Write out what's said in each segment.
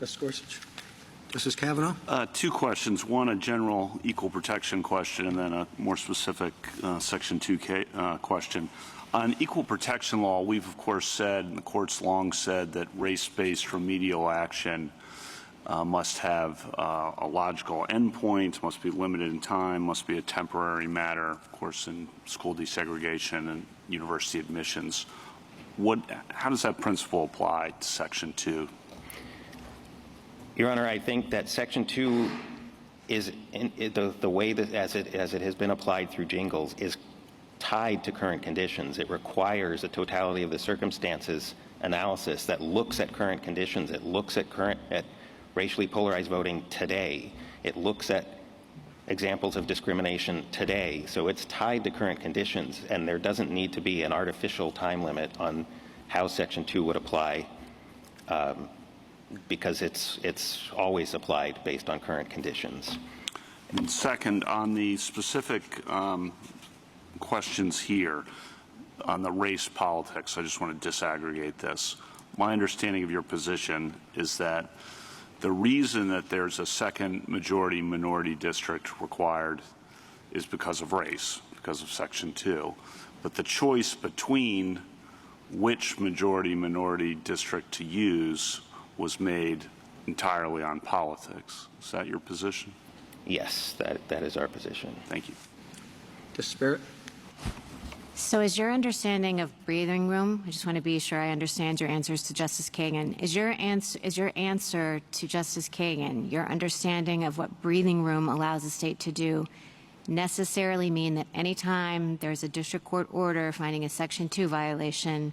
Justice Gorsuch. Justice Kavanaugh? Two questions. One, a general equal protection question, and then a more specific Section 2K question. On equal protection law, we've, of course, said, and the court's long said, that race-based remedial action must have a logical endpoint, must be limited in time, must be a temporary matter, of course, in school desegregation and university admissions. How does that principle apply to Section 2? Your Honor, I think that Section 2 is the way that as it has been applied through Jingles is tied to current conditions. It requires a totality of the circumstances analysis that looks at current conditions. It looks at racially polarized voting today. It looks at examples of discrimination today. So it's tied to current conditions, and there doesn't need to be an artificial time limit on how Section 2 would apply. Because it's always applied based on current conditions. And second, on the specific questions here on the race politics, I just want to disaggregate this. My understanding of your position is that the reason that there's a second majority minority district required is because of race, because of Section 2. But the choice between which majority minority district to use was made entirely on politics. Is that your position? Yes, that is our position. Thank you. Justice Barrett? So is your understanding of breathing room, I just want to be sure I understand your answers to Justice Kagan, is your answer to Justice Kagan, your understanding of what breathing room allows a state to do, necessarily mean that anytime there's a district court order finding a Section 2 violation,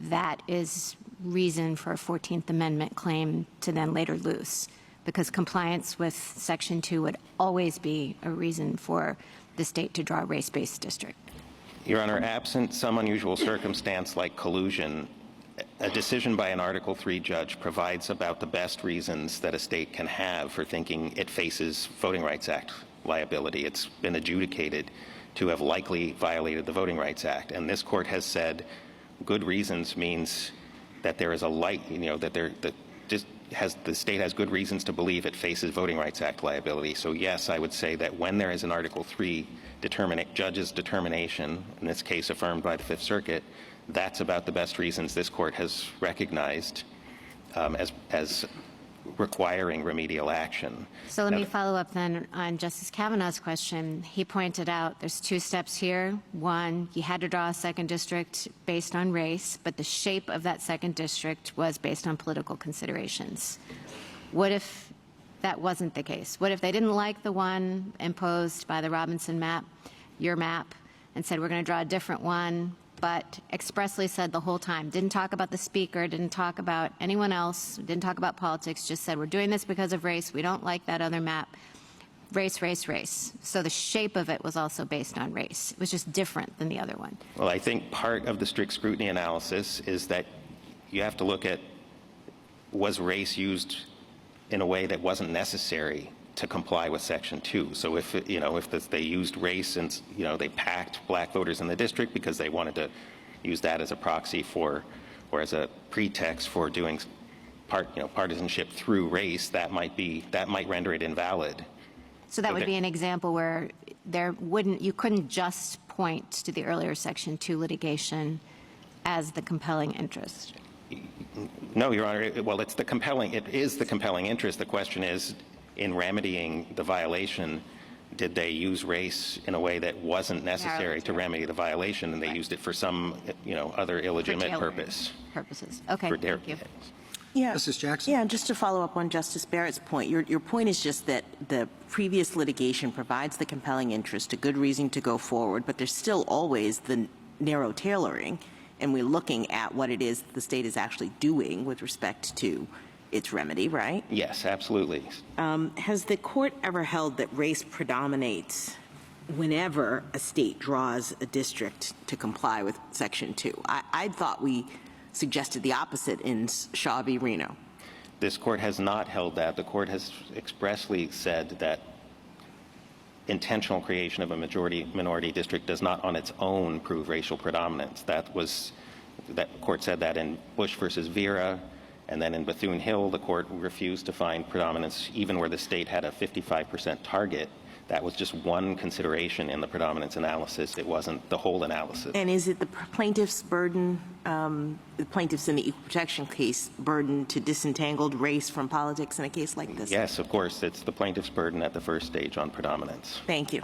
that is reason for a 14th Amendment claim to then later lose? Because compliance with Section 2 would always be a reason for the state to draw a race-based district. Your Honor, absent some unusual circumstance like collusion, a decision by an Article 3 judge provides about the best reasons that a state can have for thinking it faces Voting Rights Act liability. It's been adjudicated to have likely violated the Voting Rights Act, and this court has said good reasons means that there is a the state has good reasons to believe it faces Voting Rights Act liability. So yes, I would say that when there is an Article 3 judge's determination, in this case affirmed by the Fifth Circuit, that's about the best reasons this court has recognized as requiring remedial action. So let me follow up then on Justice Kavanaugh's question. He pointed out there's two steps here. One, you had to draw a second district based on race, but the shape of that second district was based on political considerations. What if that wasn't the case? What if they didn't like the one imposed by the Robinson map, your map, and said we're going to draw a different one, but expressly said the whole time, didn't talk about the speaker, didn't talk about anyone else, didn't talk about politics, just said we're doing this because of race, we don't like that other map, race, race, race. So the shape of it was also based on race. It was just different than the other one. Well, I think part of the strict scrutiny analysis is that you have to look at, was race used in a way that wasn't necessary to comply with Section 2. So if they used race and they packed black voters in the district because they wanted to use that as a proxy for, or as a pretext for doing partisanship through race, that might render it invalid. So that would be an example where you couldn't just point to the earlier Section 2 litigation as the compelling interest. No, Your Honor. It is the compelling interest. The question is, in remedying the violation, did they use race in a way that wasn't necessary to remedy the violation, and they used it for some, other illegitimate purposes? Okay, thank you. Yeah. Justice Jackson? Yeah, just to follow up on Justice Barrett's point, your point is just that the previous litigation provides the compelling interest, a good reason to go forward, but there's still always the narrow tailoring, and we're looking at what it is the state is actually doing with respect to its remedy, right? Yes, absolutely. Has the court ever held that race predominates whenever a state draws a district to comply with Section 2? I thought we suggested the opposite in Shaw v. Reno. This court has not held that. The court has expressly said that intentional creation of a majority-minority district does not on its own prove racial predominance. That court said that in Bush versus Vera, And then in Bethune-Hill, the court refused to find predominance even where the state had a 55% target. That was just one consideration in the predominance analysis. It wasn't the whole analysis. And is it the plaintiff's burden, the plaintiff's in the equal protection case, burden to disentangle race from politics in a case like this? Yes, of course. It's the plaintiff's burden at the first stage on predominance. Thank you.